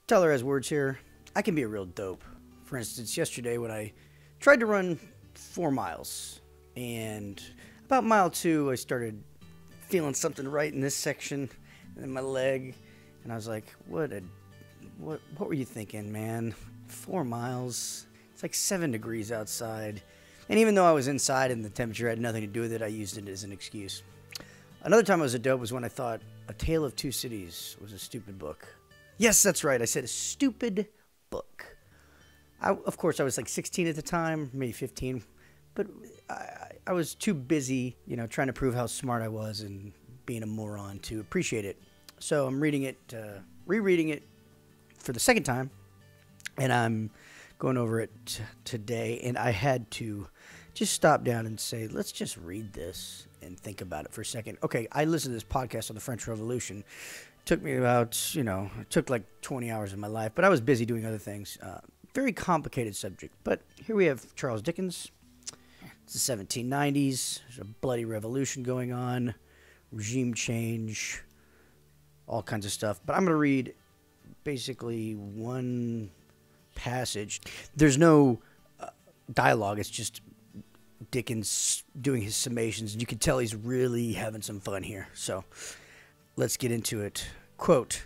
Teller has words here. I can be a real dope. For instance, yesterday when I tried to run 4 miles, and about mile 2, I started feeling something right in this section, and in my leg, and I was like, what were you thinking, man? 4 miles? It's like 7 degrees outside. And even though I was inside and the temperature had nothing to do with it, I used it as an excuse. Another time I was a dope was when I thought A Tale of Two Cities was a stupid book. Yes, that's right. I said a stupid book. Of course, I was like 16 at the time, maybe 15. But I was too busy, trying to prove how smart I was and being a moron to appreciate it. So I'm reading it, rereading it for the second time. And I'm going over it today. And I had to just stop down and say, let's just read this and think about it for a second. Okay, I listened to this podcast on the French Revolution. It took me about, it took like 20 hours of my life. But I was busy doing other things. Very complicated subject. But here we have Charles Dickens. It's the 1790s. There's a bloody revolution going on. Regime change. All kinds of stuff. But I'm going to read basically one passage. There's no dialogue. It's just Dickens doing his summations. And you can tell he's really having some fun here. So let's get into it. Quote.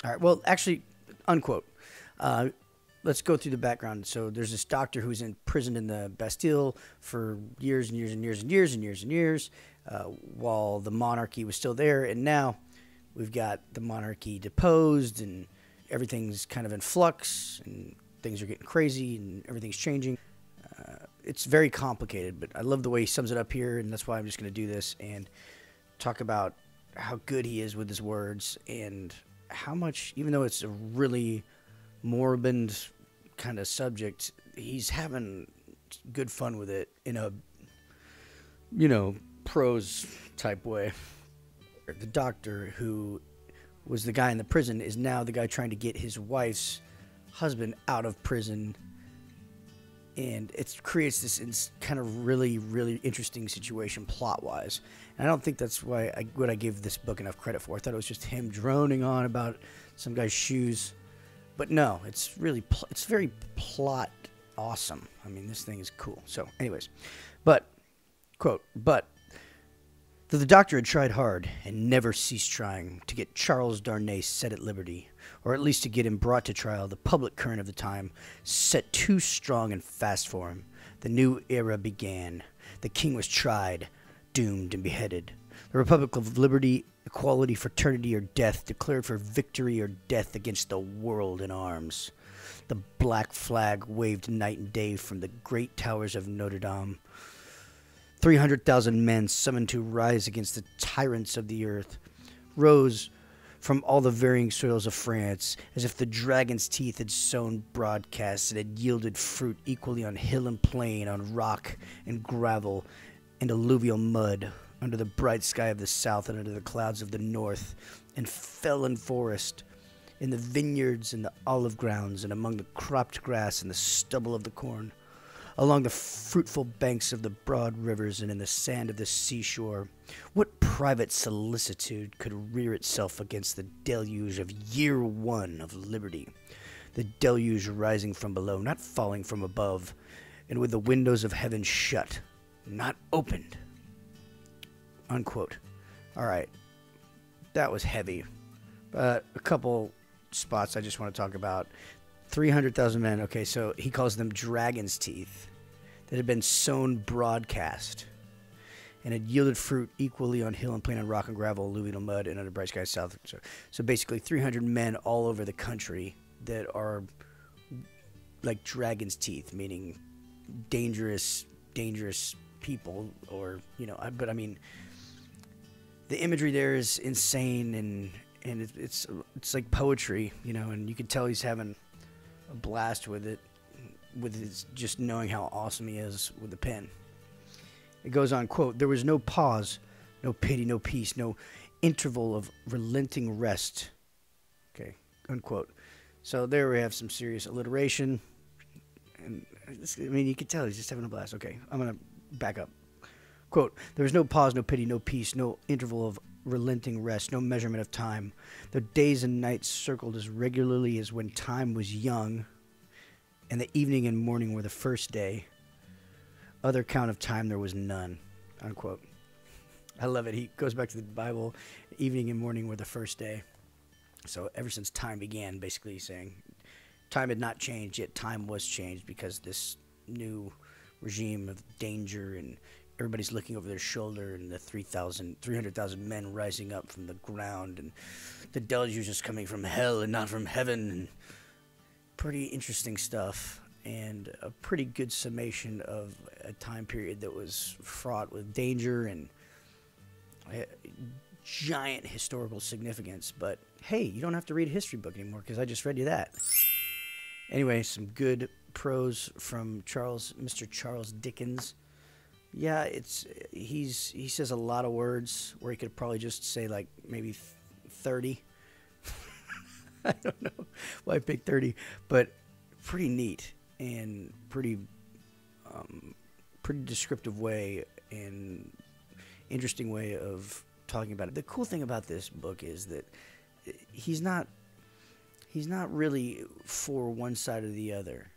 All right. Well, actually, unquote. Let's go through the background. So there's this doctor who's in prison in the Bastille for years and years and years and years and years and years, while the monarchy was still there. And now we've got the monarchy deposed and everything's kind of in flux and things are getting crazy and everything's changing. It's very complicated, but I love the way he sums it up here, and that's why I'm just going to do this and talk about how good he is with his words and how much, even though it's a really morbid kind of subject, he's having good fun with it in a, prose type way. The doctor who was the guy in the prison is now the guy trying to get his wife's husband out of prison, and it creates this kind of really, really interesting situation plot-wise. And I don't think that's what I give this book enough credit for. I thought it was just him droning on about some guy's shoes. But no, it's very plot awesome. I mean, this thing is cool. So, anyways, quote, but though the doctor had tried hard and never ceased trying to get Charles Darnay set at liberty, or at least to get him brought to trial, the public current of the time set too strong and fast for him. The new era began. The king was tried, doomed, and beheaded. The Republic of Liberty, Equality, Fraternity, or Death declared for victory or death against the world in arms. The black flag waved night and day from the great towers of Notre Dame. 300,000 men summoned to rise against the tyrants of the earth rose from all the varying soils of France, as if the dragon's teeth had sown broadcast and had yielded fruit equally on hill and plain, on rock and gravel and alluvial mud, under the bright sky of the south and under the clouds of the north, and fell in forest, in the vineyards and the olive grounds, and among the cropped grass and the stubble of the corn, along the fruitful banks of the broad rivers and in the sand of the seashore. What private solicitude could rear itself against the deluge of year one of liberty? The deluge rising from below, not falling from above, and with the windows of heaven shut, not opened. Unquote. All right. That was heavy. A couple spots I just want to talk about. 300,000 men. Okay, so he calls them dragon's teeth that had been sown broadcast and had yielded fruit equally on hill and plain, on rock and gravel, alluvial mud, and under bright sky south. So basically 300 men all over the country that are like dragon's teeth, meaning dangerous people, or, but I mean, the imagery there is insane, and it's like poetry, and you can tell he's having a blast with it, with his just knowing how awesome he is with the pen. It goes on, quote, there was no pause, no pity, no peace, no interval of relenting rest. Okay, unquote. So there we have some serious alliteration. And you can tell he's just having a blast. Okay, I'm going to back up. Quote, there was no pause, no pity, no peace, no interval of relenting rest, no measurement of time. Their days and nights circled as regularly as when time was young, and the evening and morning were the first day. Other count of time there was none. Unquote. I love it. He goes back to the Bible. Evening and morning were the first day. So ever since time began, basically he's saying time had not changed, yet time was changed because this new regime of danger, and everybody's looking over their shoulder, and the 300,000 men rising up from the ground, and the deluge is coming from hell and not from heaven. And pretty interesting stuff, and a pretty good summation of a time period that was fraught with danger and giant historical significance. But hey, you don't have to read a history book anymore because I just read you that. Anyway, some good prose from Mr. Charles Dickens. Yeah, he says a lot of words where he could probably just say like maybe 30. I don't know why I picked 30, but pretty neat and pretty descriptive way and interesting way of talking about it. The cool thing about this book is that he's not really for one side or the other.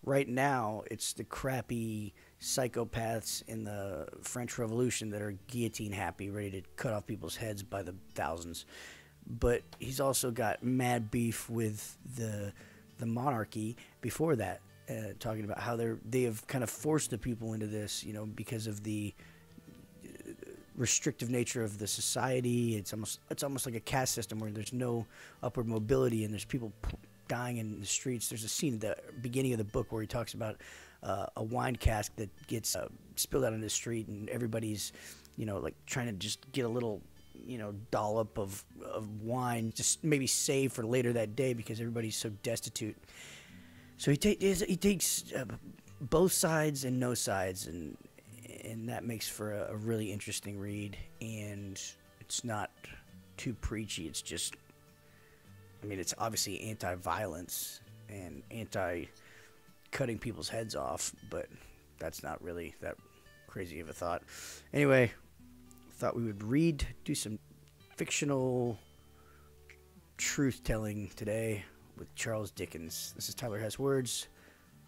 Right now, it's the crappy psychopaths in the French Revolution that are guillotine happy, ready to cut off people's heads by the thousands. But he's also got mad beef with the monarchy before that, talking about how they have kind of forced the people into this, because of the restrictive nature of the society. It's almost like a caste system where there's no upward mobility, and there's people dying in the streets. There's a scene at the beginning of the book where he talks about a wine cask that gets spilled out in the street, and everybody's like trying to just get a little dollop of wine, just maybe save for later that day because everybody's so destitute. So he takes both sides and no sides, and that makes for a really interesting read. And it's not too preachy. It's just, it's obviously anti-violence and anti-cutting people's heads off, but that's not really that crazy of a thought. Anyway, thought we would do some fictional truth-telling today with Charles Dickens. This is Tyler Has Words.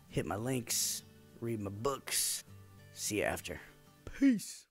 Hit my links, read my books. See you after. Peace.